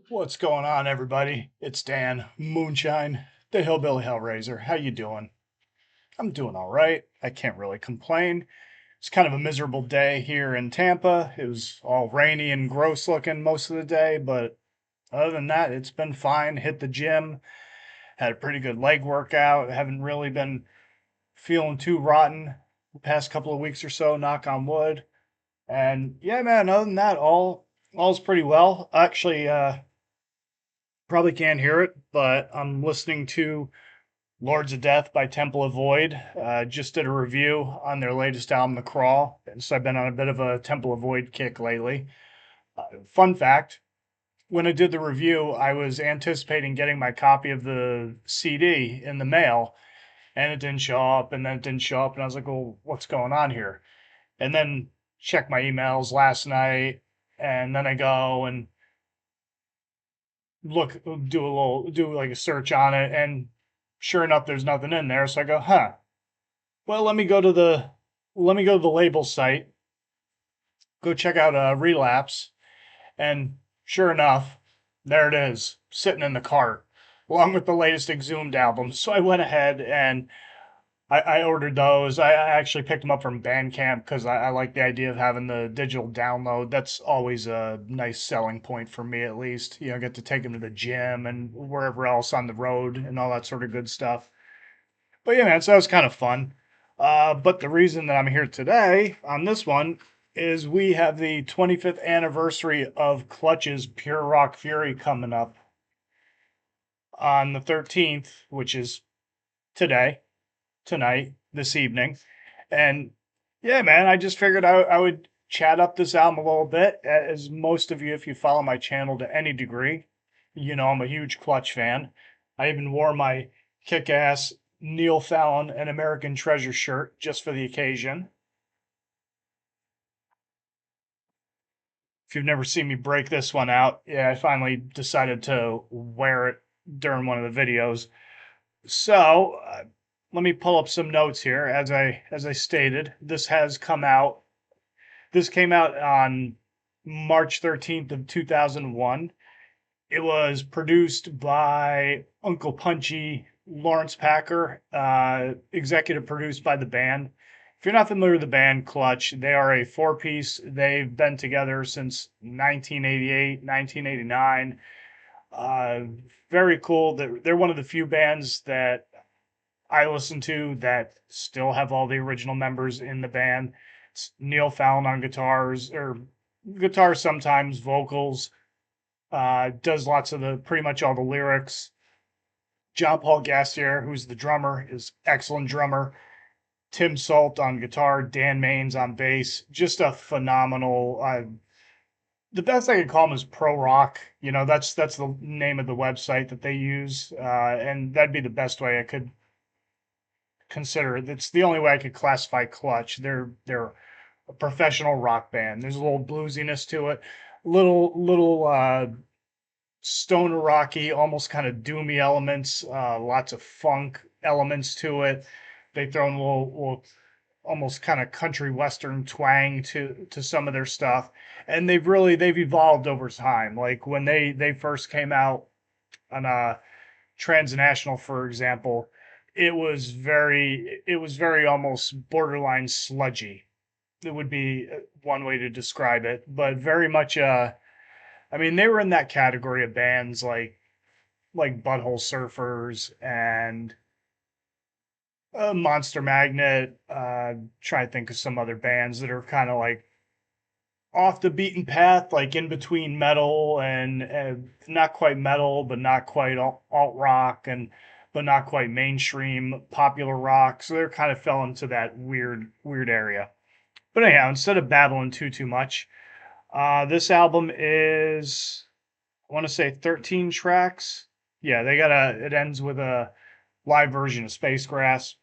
What's going on, everybody? It's Dan, Moonshine, the Hillbilly Hellraiser. How you doing? I'm doing all right. I can't really complain. It's kind of a miserable day here in Tampa. It was all rainy and gross looking most of the day, but other than that, it's been fine. Hit the gym, had a pretty good leg workout. Haven't really been feeling too rotten the past couple of weeks or so, knock on wood. And yeah, man, other than that, all's pretty well. Actually, probably can't hear it, but I'm listening to Lords of Death by Temple of Void. Just did a review on their latest album, The Crawl. And so I've been on a bit of a Temple of Void kick lately. Fun fact, when I did the review, I was anticipating getting my copy of the CD in the mail, and it didn't show up, and then it didn't show up, and I was like, well, what's going on here? And then checked my emails last night, and then I go and do like a search on it, and sure enough, there's nothing in there. So I go, huh. Well, let me go to the label site, go check out Relapse, and sure enough, there it is, sitting in the cart, along with the latest Exhumed album. So I went ahead and I ordered those. I actually picked them up from Bandcamp because I like the idea of having the digital download. That's always a nice selling point for me, at least. You know, I get to take them to the gym and wherever else on the road and all that sort of good stuff. But yeah, man, so that was kind of fun. But the reason that I'm here today on this one is we have the 25th anniversary of Clutch's Pure Rock Fury coming up on the 13th, which is today, tonight, this evening. And yeah, man, I just figured I would chat up this album a little bit. As most of you, if you follow my channel to any degree, you know I'm a huge Clutch fan. I even wore my kick ass Neil Fallon and American Treasure shirt just for the occasion. If you've never seen me break this one out, yeah, I finally decided to wear it during one of the videos. So, let me pull up some notes here. As I stated, this came out on March 13th of 2001. It was produced by Uncle Punchy, Lawrence Packer, executive produced by the band. If you're not familiar with the band Clutch, they are a four-piece. They've been together since 1988, 1989. Uh, Very cool. They're one of the few bands that I listen to that still have all the original members in the band. It's Neil Fallon on guitars, or guitars sometimes, vocals. Does lots of the pretty much all the lyrics. John Paul Gassier, who's the drummer, is excellent drummer. Tim Salt on guitar, Dan Maines on bass. Just a phenomenal. The best I could call them is pro rock. You know, that's the name of the website that they use, and that'd be the best way I could consider it. It's the only way I could classify Clutch. They're a professional rock band. There's a little bluesiness to it, little stoner rocky, almost kind of doomy elements, lots of funk elements to it. They throw in a little almost kind of country western twang to some of their stuff, and they've evolved over time. Like when they first came out on Transnational, for example, it was very almost borderline sludgy. It would be one way to describe it, but very much I mean, they were in that category of bands like Butthole Surfers and Monster Magnet. Try to think of some other bands that are kind of like off the beaten path, like in between metal and not quite metal, but not quite alt rock, and but not quite mainstream popular rock. So they're kind of fell into that weird area. But anyhow, instead of babbling too much, this album is, I want to say, 13 tracks. Yeah, it ends with a live version of Space Grass.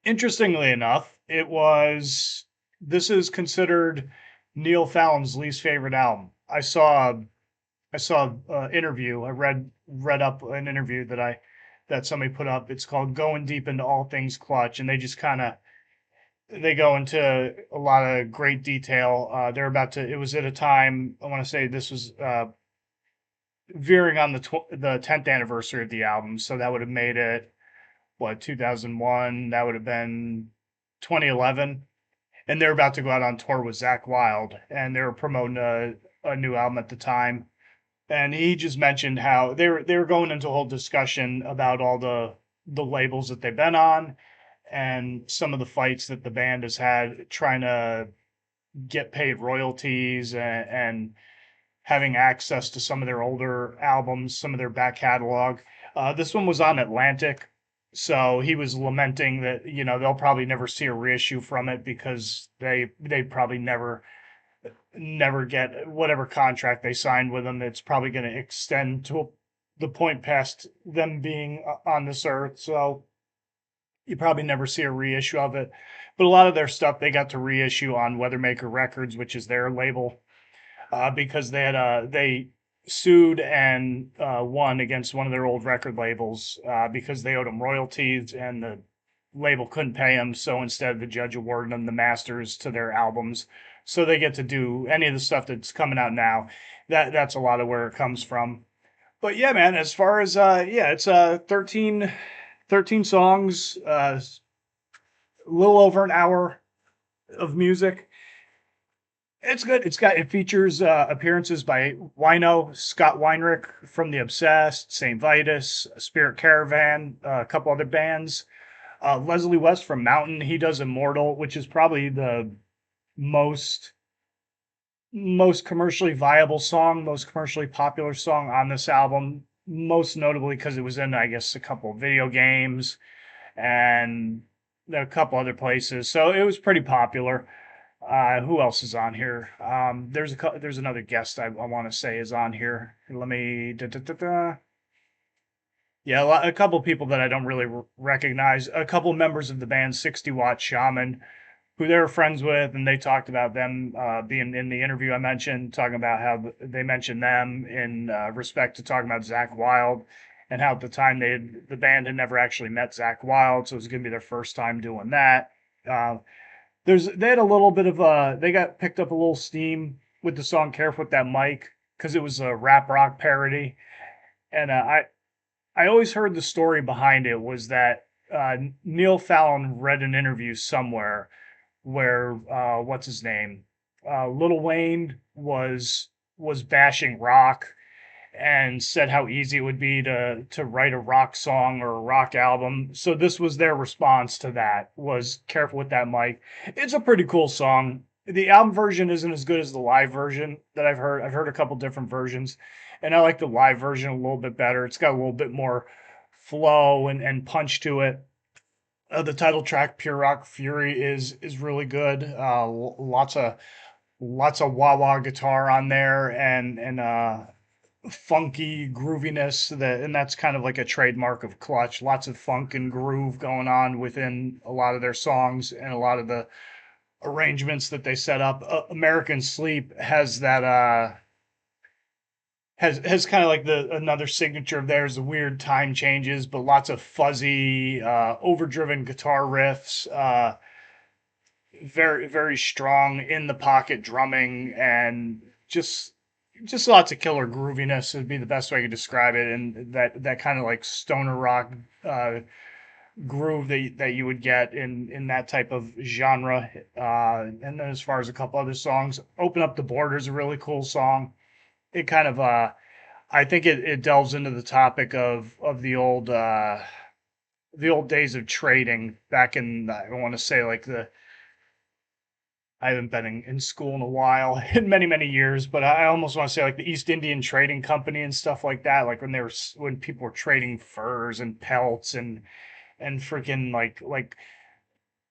Interestingly enough, this is considered Neil Fallon's least favorite album. I saw an interview. I read up an interview that somebody put up. It's called "Going Deep into All Things Clutch," and they just kind of they go into a lot of great detail. They're about to. It was at a time, I want to say this was veering on the 10th anniversary of the album. So that would have made it what, 2001? That would have been 2011. And they're about to go out on tour with Zach Wild, and they were promoting a new album at the time. And he just mentioned how they were going into a whole discussion about all the labels that they've been on and some of the fights that the band has had trying to get paid royalties and having access to some of their older albums, some of their back catalog. This one was on Atlantic, so he was lamenting that they'll probably never see a reissue from it because they probably never get whatever contract they signed with them. It's probably going to extend to the point past them being on this earth. So you probably never see a reissue of it. But a lot of their stuff they got to reissue on Weathermaker Records, which is their label, because they sued and won against one of their old record labels because they owed them royalties and the label couldn't pay them. So instead, the judge awarded them the masters to their albums, so they get to do any of the stuff that's coming out now. That's a lot of where it comes from. But yeah, man, as far as yeah, it's 13 songs, a little over an hour of music. It's good. It features appearances by Wino, Scott Weinrich from The Obsessed, Saint Vitus, Spirit Caravan, a couple other bands. Leslie West from Mountain, he does Immortal, which is probably the most most commercially viable song, most commercially popular song on this album. Most notably because it was in, I guess, a couple of video games and a couple other places, so it was pretty popular. Who else is on here? There's another guest I want to say is on here. Let me. Da, da, da, da. Yeah, a couple people that I don't really recognize. A couple members of the band 60 Watt Shaman, who they were friends with, and they talked about them being in the interview I mentioned, talking about how they mentioned them in respect to talking about Zach Wild, and how at the time the band had never actually met Zach Wild, so it was going to be their first time doing that. Uh, they had a little bit of they got picked up a little steam with the song "Careful with That Mic" because it was a rap rock parody, and I always heard the story behind it was that Neil Fallon read an interview somewhere where what's his name, Lil Wayne was bashing rock and said how easy it would be to write a rock song or a rock album. So this was their response to that, was "Careful with That Mic." It's a pretty cool song. The album version isn't as good as the live version that I've heard. I've heard a couple different versions, and I like the live version a little bit better. It's got a little bit more flow and punch to it. The title track, "Pure Rock Fury," is really good. Lots of wah wah guitar on there and funky grooviness, and that's kind of like a trademark of Clutch. Lots of funk and groove going on within a lot of their songs and a lot of the arrangements that they set up. American Sleep has that has kind of like the another signature of theirs, the weird time changes, but lots of fuzzy overdriven guitar riffs, very strong in the pocket drumming, and just lots of killer grooviness would be the best way to describe it, and that kind of like stoner rock groove that you would get in that type of genre. And then as far as a couple other songs, "Open Up the Border" is a really cool song. It kind of I think it delves into the topic of the old days of trading back in, I want to say, like I haven't been in school in a while, in many years, but I almost want to say like the East Indian Trading Company and stuff like that. Like when people were trading furs and pelts and freaking like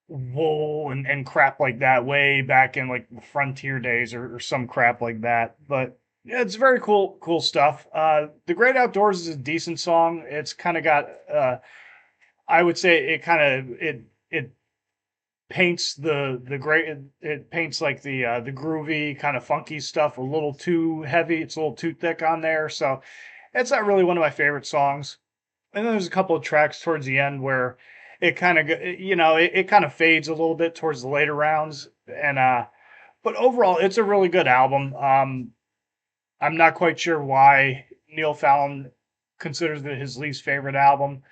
wool and crap like that way back in like the frontier days or some crap like that. But yeah, it's very cool stuff. The Great Outdoors is a decent song. It's kind of got I would say it paints the great it paints like the groovy kind of funky stuff a little too heavy. It's a little too thick on there, so it's not really one of my favorite songs. And then there's a couple of tracks towards the end where it kind of it kind of fades a little bit towards the later rounds, and but overall it's a really good album. I'm not quite sure why Neil Fallon considers it his least favorite album.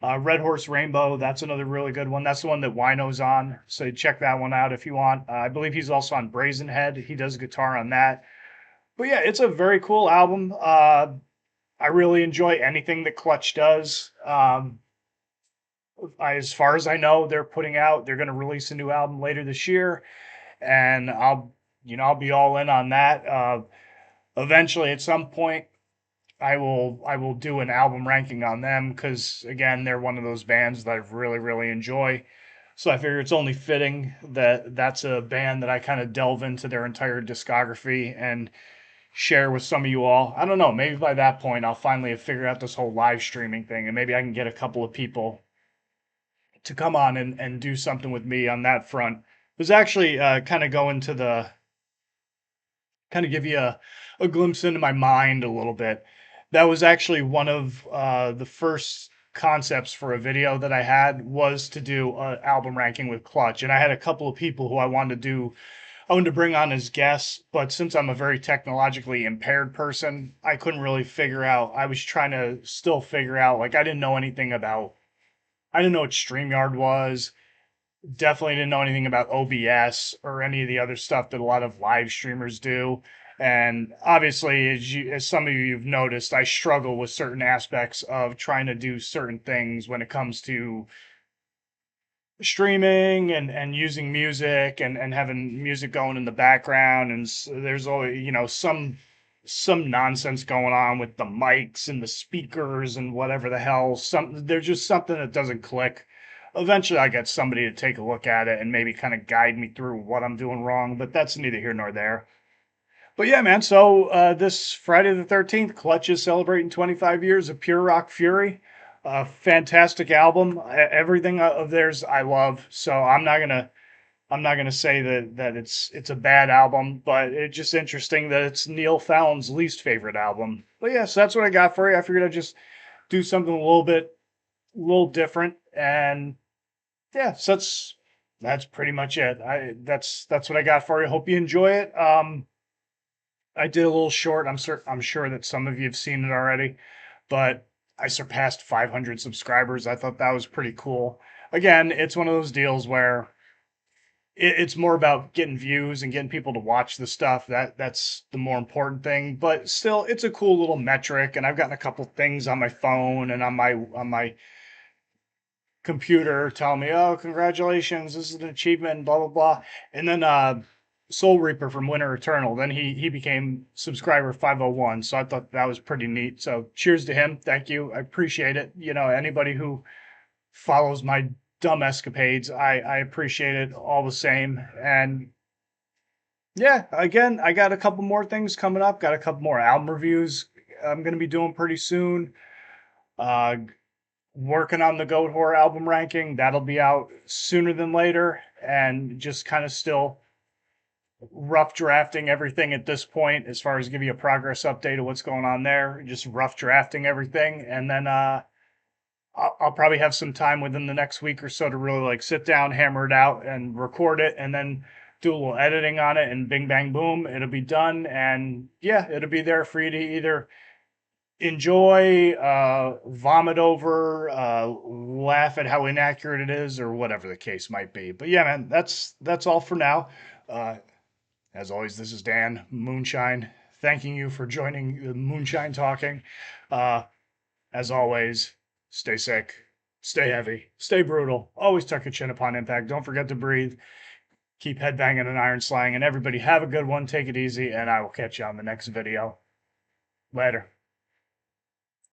Red Horse Rainbow, that's another really good one. That's the one that Wino's on. So check that one out if you want. I believe he's also on Brazen Head. He does guitar on that. But yeah, it's a very cool album. I really enjoy anything that Clutch does. As far as I know, they're going to release a new album later this year, and I'll be all in on that. Eventually, at some point, I will do an album ranking on them because again, they're one of those bands that I really enjoy. So I figure it's only fitting that that's a band that I kind of delve into their entire discography and share with some of you all. I don't know, maybe by that point I'll finally have figured out this whole live streaming thing and maybe I can get a couple of people to come on and do something with me on that front. It was actually kind of go into the kind of give you a glimpse into my mind a little bit. That was actually one of the first concepts for a video that I had was to do an album ranking with Clutch. And I had a couple of people who I wanted to bring on as guests, but since I'm a very technologically impaired person, I couldn't really figure out. I was trying to still figure out, like, I didn't know what StreamYard was. Definitely didn't know anything about OBS or any of the other stuff that a lot of live streamers do. And obviously, as some of you have noticed, I struggle with certain aspects of trying to do certain things when it comes to streaming and using music and having music going in the background. And there's always, some nonsense going on with the mics and the speakers and whatever the hell. There's just something that doesn't click. Eventually, I get somebody to take a look at it and maybe kind of guide me through what I'm doing wrong, but that's neither here nor there. But yeah, man. So this Friday the 13th, Clutch is celebrating 25 years of Pure Rock Fury. A fantastic album. Everything of theirs I love. So I'm not gonna say that it's a bad album, but it's just interesting that it's Neil Fallon's least favorite album. But yeah, so that's what I got for you. I figured I'd just do something a little different, and yeah, so that's pretty much it. That's what I got for you. Hope you enjoy it. I did a little short. I'm sure that some of you have seen it already, but I surpassed 500 subscribers. I thought that was pretty cool. Again, it's one of those deals where it's more about getting views and getting people to watch the stuff. That's the more important thing. But still, it's a cool little metric. And I've gotten a couple things on my phone and on my computer telling me, "Oh, congratulations! This is an achievement." Blah blah blah. And then Soul Reaper from Winter Eternal. Then he became subscriber 501. So I thought that was pretty neat. So cheers to him. Thank you. I appreciate it. Anybody who follows my dumb escapades, I appreciate it all the same. And yeah, again, I got a couple more things coming up. Got a couple more album reviews I'm gonna be doing pretty soon. Uh, Working on the Goat Whore album ranking. That'll be out sooner than later. And just kind of still rough drafting everything at this point as far as give you a progress update of what's going on there. Just rough drafting everything. And then I'll probably have some time within the next week or so to really like sit down, hammer it out, and record it, and then do a little editing on it, and bing, bang, boom, it'll be done. And yeah, it'll be there for you to either enjoy, vomit over, laugh at how inaccurate it is, or whatever the case might be. But yeah, man, that's all for now. Uh, as always, this is Dan Moonshine, thanking you for joining the Moonshine Talking. Uh, as always, stay sick, stay heavy, stay brutal. Always tuck your chin upon impact. Don't forget to breathe. Keep headbanging and iron slaying. And everybody have a good one. Take it easy. And I will catch you on the next video. Later.